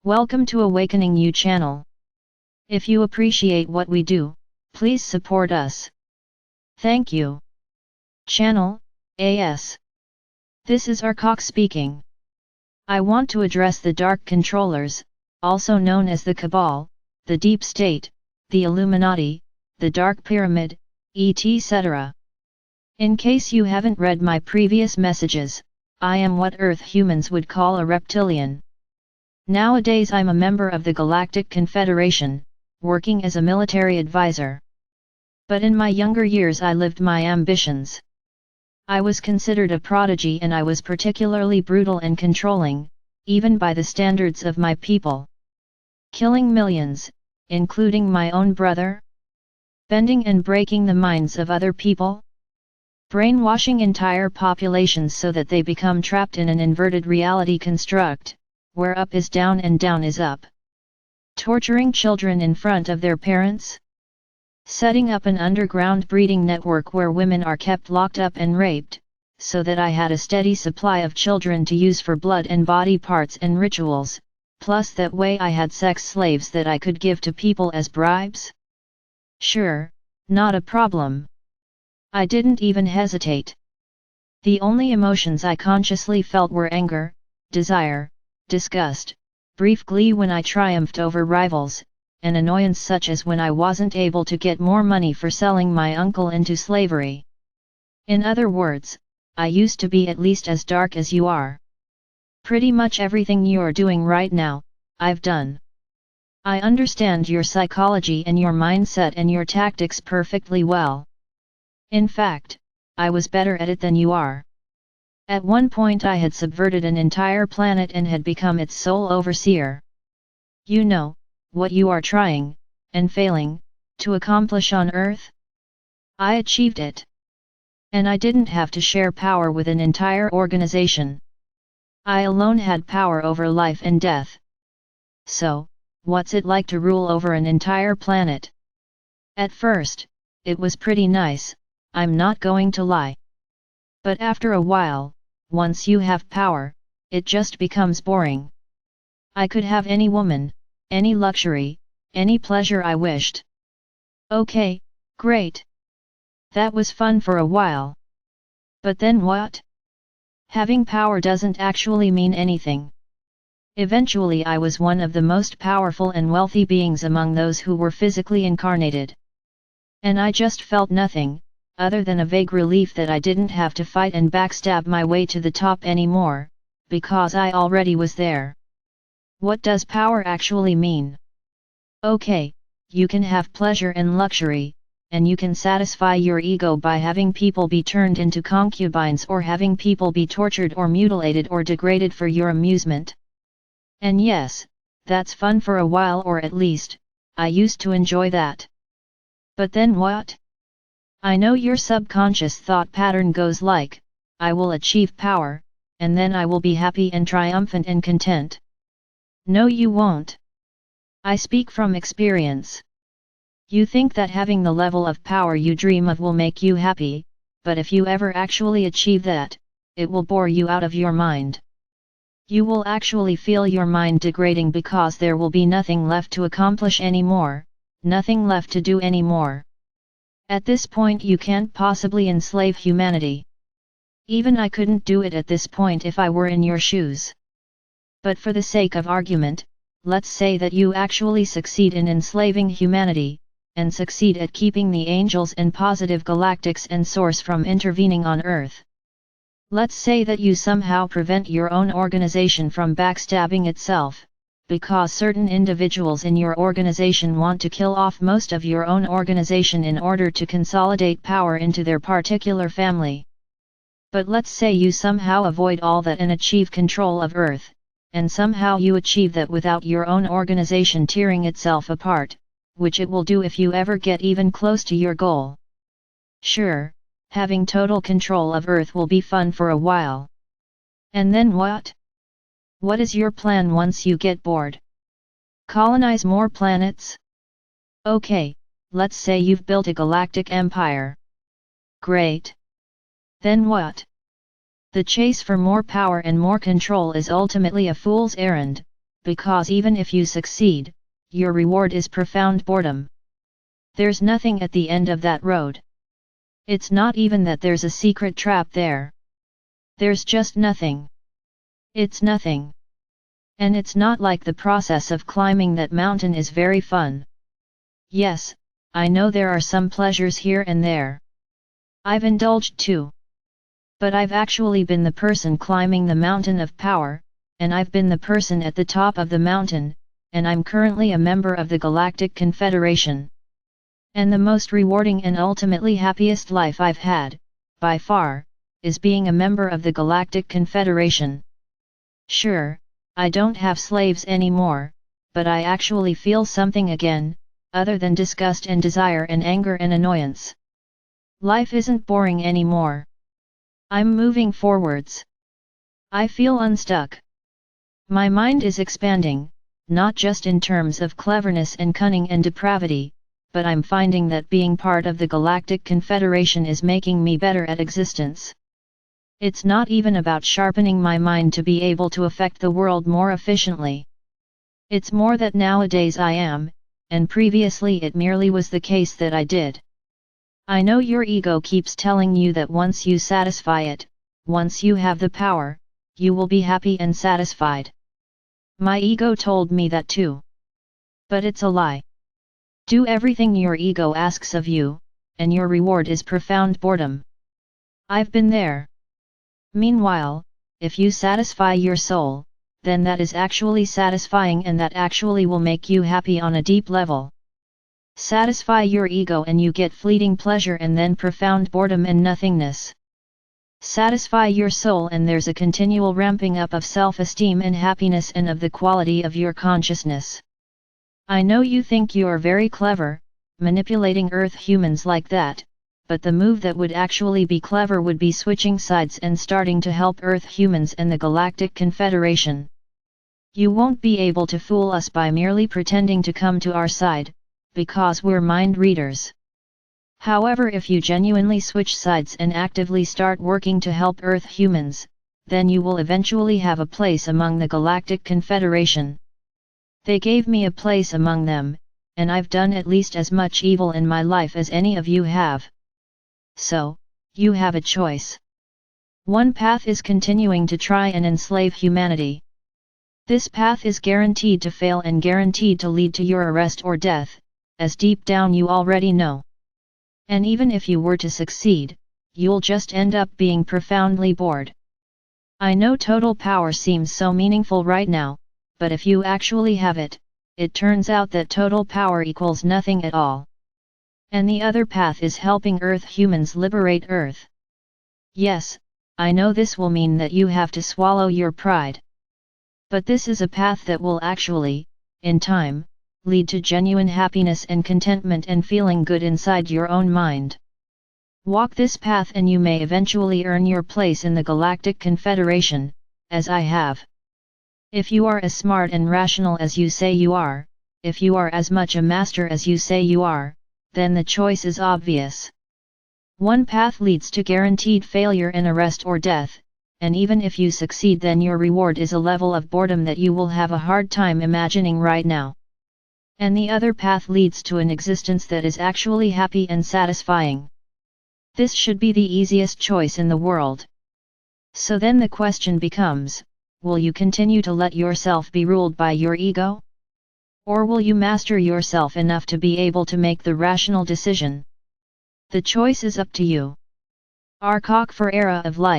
Welcome to Awakening You channel. If you appreciate what we do, please support us. Thank you. Channel, AS. This is RKok speaking. I want to address the dark controllers, also known as the Cabal, the Deep State, the Illuminati, the Dark Pyramid, etc. In case you haven't read my previous messages, I am what Earth humans would call a reptilian. Nowadays I'm a member of the Galactic Confederation, working as a military advisor. But in my younger years I lived my ambitions. I was considered a prodigy and I was particularly brutal and controlling, even by the standards of my people. Killing millions, including my own brother. Bending and breaking the minds of other people. Brainwashing entire populations so that they become trapped in an inverted reality construct, where up is down and down is up. Torturing children in front of their parents. Setting up an underground breeding network where women are kept locked up and raped, so that I had a steady supply of children to use for blood and body parts and rituals, plus that way I had sex slaves that I could give to people as bribes. Sure, not a problem. I didn't even hesitate. The only emotions I consciously felt were anger, desire, disgust, brief glee when I triumphed over rivals, and annoyance such as when I wasn't able to get more money for selling my uncle into slavery. In other words, I used to be at least as dark as you are. Pretty much everything you're doing right now, I've done. I understand your psychology and your mindset and your tactics perfectly well. In fact, I was better at it than you are. At one point I had subverted an entire planet and had become its sole overseer. You know, what you are trying, and failing, to accomplish on Earth? I achieved it. And I didn't have to share power with an entire organization. I alone had power over life and death. So, what's it like to rule over an entire planet? At first, it was pretty nice, I'm not going to lie. But after a while, once you have power, it just becomes boring. I could have any woman, any luxury, any pleasure I wished. Okay, great. That was fun for a while. But then what? Having power doesn't actually mean anything. Eventually I was one of the most powerful and wealthy beings among those who were physically incarnated. And I just felt nothing, other than a vague relief that I didn't have to fight and backstab my way to the top anymore, because I already was there. What does power actually mean? Okay, you can have pleasure and luxury, and you can satisfy your ego by having people be turned into concubines or having people be tortured or mutilated or degraded for your amusement. And yes, that's fun for a while, or at least, I used to enjoy that. But then what? I know your subconscious thought pattern goes like, I will achieve power, and then I will be happy and triumphant and content. No, you won't. I speak from experience. You think that having the level of power you dream of will make you happy, but if you ever actually achieve that, it will bore you out of your mind. You will actually feel your mind degrading because there will be nothing left to accomplish anymore, nothing left to do anymore. At this point you can't possibly enslave humanity. Even I couldn't do it at this point if I were in your shoes. But for the sake of argument, let's say that you actually succeed in enslaving humanity, and succeed at keeping the angels and positive galactics and source from intervening on Earth. Let's say that you somehow prevent your own organization from backstabbing itself, because certain individuals in your organization want to kill off most of your own organization in order to consolidate power into their particular family. But let's say you somehow avoid all that and achieve control of Earth, and somehow you achieve that without your own organization tearing itself apart, which it will do if you ever get even close to your goal. Sure, having total control of Earth will be fun for a while. And then what? What is your plan once you get bored? Colonize more planets? Okay, let's say you've built a galactic empire. Great. Then what? The chase for more power and more control is ultimately a fool's errand, because even if you succeed, your reward is profound boredom. There's nothing at the end of that road. It's not even that there's a secret trap there. There's just nothing. It's nothing. And it's not like the process of climbing that mountain is very fun. Yes, I know there are some pleasures here and there. I've indulged too. But I've actually been the person climbing the mountain of power, and I've been the person at the top of the mountain, and I'm currently a member of the Galactic Confederation. And the most rewarding and ultimately happiest life I've had, by far, is being a member of the Galactic Confederation. Sure, I don't have slaves anymore, but I actually feel something again, other than disgust and desire and anger and annoyance. Life isn't boring anymore. I'm moving forwards. I feel unstuck. My mind is expanding, not just in terms of cleverness and cunning and depravity, but I'm finding that being part of the Galactic Confederation is making me better at existence. It's not even about sharpening my mind to be able to affect the world more efficiently. It's more that nowadays I am, and previously it merely was the case that I did. I know your ego keeps telling you that once you satisfy it, once you have the power, you will be happy and satisfied. My ego told me that too. But it's a lie. Do everything your ego asks of you, and your reward is profound boredom. I've been there. Meanwhile, if you satisfy your soul, then that is actually satisfying and that actually will make you happy on a deep level. Satisfy your ego and you get fleeting pleasure and then profound boredom and nothingness. Satisfy your soul and there's a continual ramping up of self-esteem and happiness and of the quality of your consciousness. I know you think you're very clever, manipulating Earth humans like that, but the move that would actually be clever would be switching sides and starting to help Earth humans and the Galactic Confederation. You won't be able to fool us by merely pretending to come to our side, because we're mind readers. However, if you genuinely switch sides and actively start working to help Earth humans, then you will eventually have a place among the Galactic Confederation. They gave me a place among them, and I've done at least as much evil in my life as any of you have. So, you have a choice. One path is continuing to try and enslave humanity. This path is guaranteed to fail and guaranteed to lead to your arrest or death, as deep down you already know. And even if you were to succeed, you'll just end up being profoundly bored. I know total power seems so meaningful right now, but if you actually have it, it turns out that total power equals nothing at all. And the other path is helping Earth humans liberate Earth. Yes, I know this will mean that you have to swallow your pride. But this is a path that will actually, in time, lead to genuine happiness and contentment and feeling good inside your own mind. Walk this path and you may eventually earn your place in the Galactic Confederation, as I have. If you are as smart and rational as you say you are, if you are as much a master as you say you are, then the choice is obvious. One path leads to guaranteed failure and arrest or death, and even if you succeed then your reward is a level of boredom that you will have a hard time imagining right now. And the other path leads to an existence that is actually happy and satisfying. This should be the easiest choice in the world. So then the question becomes, will you continue to let yourself be ruled by your ego? Or will you master yourself enough to be able to make the rational decision? The choice is up to you. RKok for Era of Light.